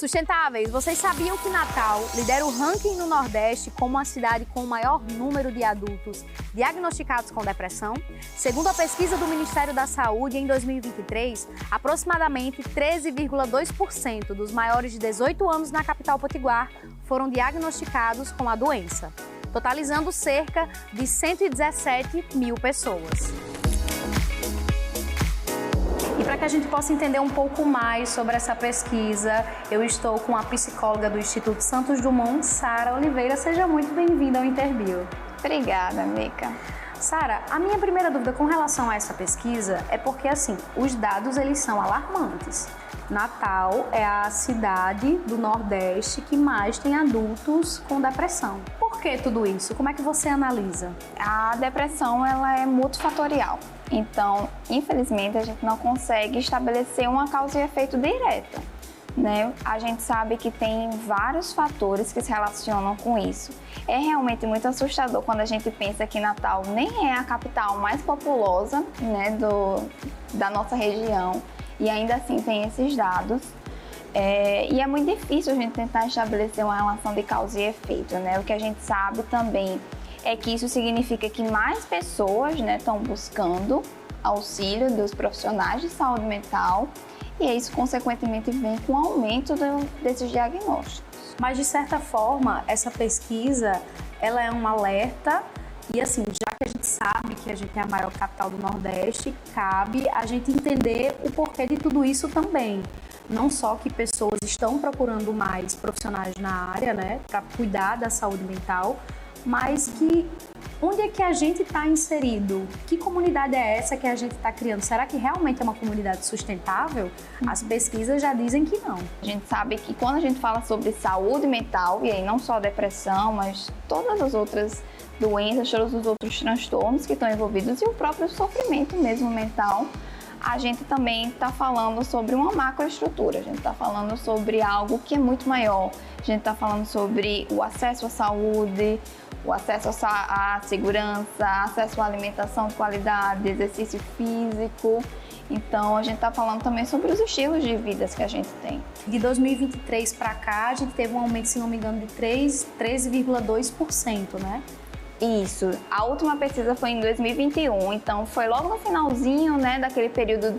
Sustentáveis, vocês sabiam que Natal lidera o ranking no Nordeste como a cidade com o maior número de adultos diagnosticados com depressão? Segundo a pesquisa do Ministério da Saúde, em 2023, aproximadamente 13,2% dos maiores de 18 anos na capital potiguar foram diagnosticados com a doença, totalizando cerca de 117 mil pessoas. E para que a gente possa entender um pouco mais sobre essa pesquisa, eu estou com a psicóloga do Instituto Santos Dumont, Sara Oliveira. Seja muito bem-vinda ao Interbio. Obrigada, Mica. Sara, a minha primeira dúvida com relação a essa pesquisa é porque, assim, os dados eles são alarmantes. Natal é a cidade do Nordeste que mais tem adultos com depressão. Por que tudo isso? Como é que você analisa? A depressão ela é multifatorial. Então, infelizmente, a gente não consegue estabelecer uma causa e efeito direta, né? A gente sabe que tem vários fatores que se relacionam com isso. É realmente muito assustador quando a gente pensa que Natal nem é a capital mais populosa, né, da nossa região, e ainda assim tem esses dados. E é muito difícil a gente tentar estabelecer uma relação de causa e efeito, né? O que a gente sabe também é que isso significa que mais pessoas, né, estão buscando auxílio dos profissionais de saúde mental e isso, consequentemente, vem com o aumento desses diagnósticos. Mas, de certa forma, essa pesquisa, ela é um alerta e, assim, já que a gente sabe que a gente é a maior capital do Nordeste, cabe a gente entender o porquê de tudo isso também. Não só que pessoas estão procurando mais profissionais na área, né, para cuidar da saúde mental, mas que onde é que a gente está inserido? Que comunidade é essa que a gente está criando? Será que realmente é uma comunidade sustentável? As pesquisas já dizem que não. A gente sabe que quando a gente fala sobre saúde mental, e aí não só depressão, mas todas as outras doenças, todos os outros transtornos que estão envolvidos e o próprio sofrimento mesmo mental, a gente também está falando sobre uma macroestrutura, a gente está falando sobre algo que é muito maior. A gente está falando sobre o acesso à saúde, o acesso à segurança, acesso à alimentação de qualidade, exercício físico. Então, a gente está falando também sobre os estilos de vida que a gente tem. De 2023 para cá, a gente teve um aumento, se não me engano, de 13,2%, né? Isso. A última pesquisa foi em 2021, então foi logo no finalzinho, né, daquele período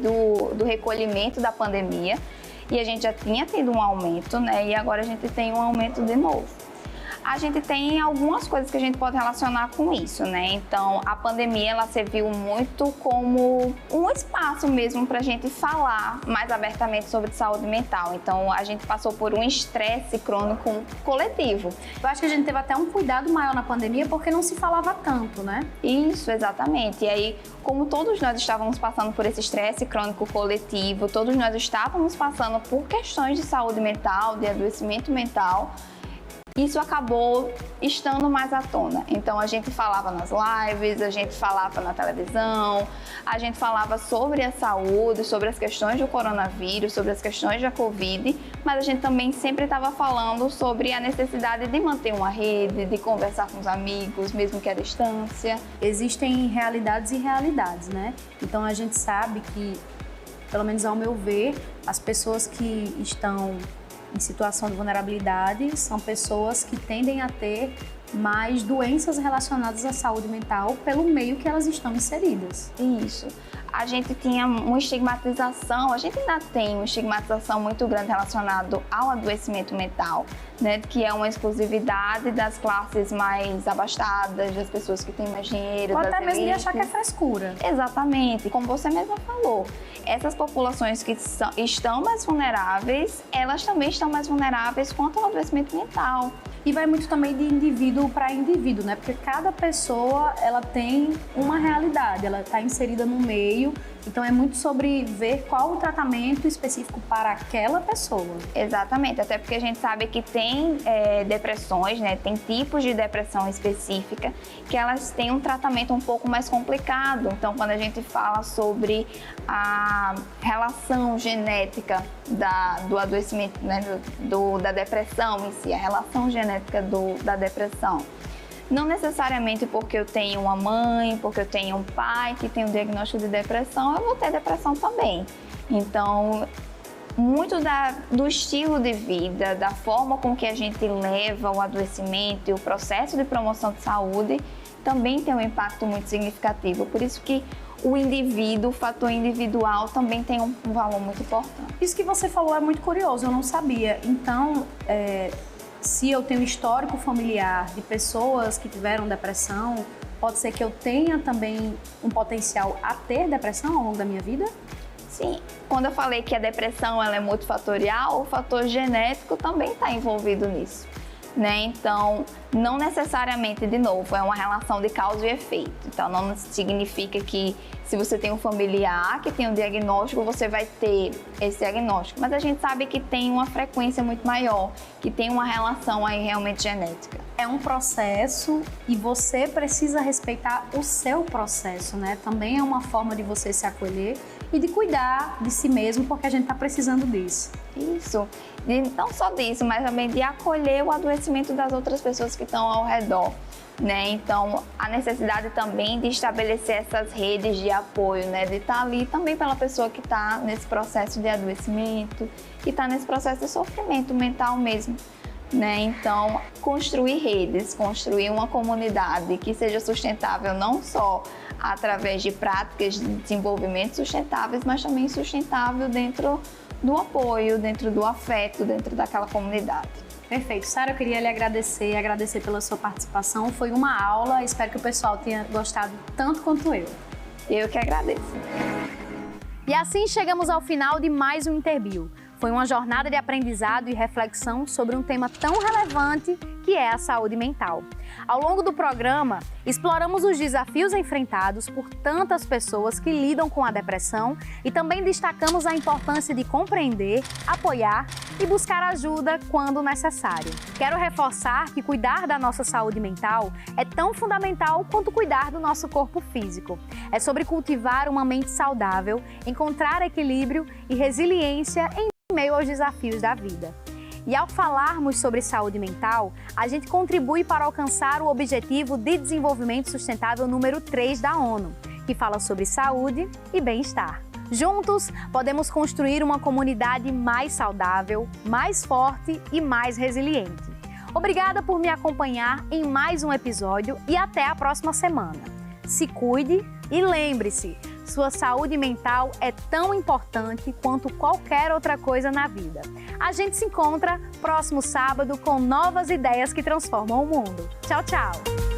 do recolhimento da pandemia. E a gente já tinha tido um aumento, né? E agora a gente tem um aumento de novo. A gente tem algumas coisas que a gente pode relacionar com isso, né? Então, a pandemia, ela serviu muito como um espaço mesmo para a gente falar mais abertamente sobre saúde mental. Então, a gente passou por um estresse crônico coletivo. Eu acho que a gente teve até um cuidado maior na pandemia porque não se falava tanto, né? Isso, exatamente. E aí, como todos nós estávamos passando por esse estresse crônico coletivo, todos nós estávamos passando por questões de saúde mental, de adoecimento mental, isso acabou estando mais à tona. Então, a gente falava nas lives, a gente falava na televisão, a gente falava sobre a saúde, sobre as questões do coronavírus, sobre as questões da Covid, mas a gente também sempre estava falando sobre a necessidade de manter uma rede, de conversar com os amigos, mesmo que à distância. Existem realidades e realidades, né? Então, a gente sabe que, pelo menos ao meu ver, as pessoas que estão em situação de vulnerabilidade são pessoas que tendem a ter mais doenças relacionadas à saúde mental pelo meio que elas estão inseridas. Isso. A gente tinha uma estigmatização, a gente ainda tem uma estigmatização muito grande relacionada ao adoecimento mental, né? Que é uma exclusividade das classes mais abastadas, das pessoas que têm mais dinheiro, ou das até mesmo de elites. achar que é frescura. Exatamente. Como você mesma falou, essas populações que estão mais vulneráveis, elas também estão mais vulneráveis quanto ao adoecimento mental. E vai muito também de indivíduo para indivíduo, né? Porque cada pessoa, ela tem uma realidade, ela está inserida no meio, então é muito sobre ver qual o tratamento específico para aquela pessoa. Exatamente, até porque a gente sabe que tem depressões, né? Tem tipos de depressão específica que elas têm um tratamento um pouco mais complicado. Então, quando a gente fala sobre a relação genética do adoecimento, né? da depressão em si, a relação genética da depressão. Não necessariamente porque eu tenho uma mãe, porque eu tenho um pai que tem um diagnóstico de depressão, eu vou ter depressão também. Então, muito do estilo de vida, da forma com que a gente leva o adoecimento e o processo de promoção de saúde também tem um impacto muito significativo. Por isso que o indivíduo, o fator individual também tem um valor muito importante. Isso que você falou é muito curioso, eu não sabia. Então, se eu tenho histórico familiar de pessoas que tiveram depressão, pode ser que eu tenha também um potencial a ter depressão ao longo da minha vida? Sim, quando eu falei que a depressão ela é multifatorial, o fator genético também está envolvido nisso, né? Então, não necessariamente, de novo, é uma relação de causa e efeito. Então, não significa que se você tem um familiar que tem um diagnóstico, você vai ter esse diagnóstico. Mas a gente sabe que tem uma frequência muito maior, que tem uma relação aí realmente genética. É um processo e você precisa respeitar o seu processo, né? Também é uma forma de você se acolher e de cuidar de si mesmo, porque a gente está precisando disso. Isso. E não só disso, mas também de acolher o adoecimento das outras pessoas que estão ao redor, né? Então, a necessidade também de estabelecer essas redes de apoio, né? De estar ali também pela pessoa que está nesse processo de adoecimento, que está nesse processo de sofrimento mental mesmo, né? Então, construir redes, construir uma comunidade que seja sustentável não só através de práticas de desenvolvimento sustentáveis, mas também sustentável dentro do apoio, dentro do afeto, dentro daquela comunidade. Perfeito. Sara, eu queria lhe agradecer pela sua participação. Foi uma aula, espero que o pessoal tenha gostado tanto quanto eu. Eu que agradeço. E assim chegamos ao final de mais um Interbio. Foi uma jornada de aprendizado e reflexão sobre um tema tão relevante que é a saúde mental. Ao longo do programa, exploramos os desafios enfrentados por tantas pessoas que lidam com a depressão e também destacamos a importância de compreender, apoiar e buscar ajuda quando necessário. Quero reforçar que cuidar da nossa saúde mental é tão fundamental quanto cuidar do nosso corpo físico. É sobre cultivar uma mente saudável, encontrar equilíbrio e resiliência em meio aos desafios da vida. E ao falarmos sobre saúde mental, a gente contribui para alcançar o Objetivo de Desenvolvimento Sustentável número 3 da ONU, que fala sobre saúde e bem-estar. Juntos, podemos construir uma comunidade mais saudável, mais forte e mais resiliente. Obrigada por me acompanhar em mais um episódio e até a próxima semana. Se cuide e lembre-se, sua saúde mental é tão importante quanto qualquer outra coisa na vida. A gente se encontra próximo sábado com novas ideias que transformam o mundo. Tchau, tchau!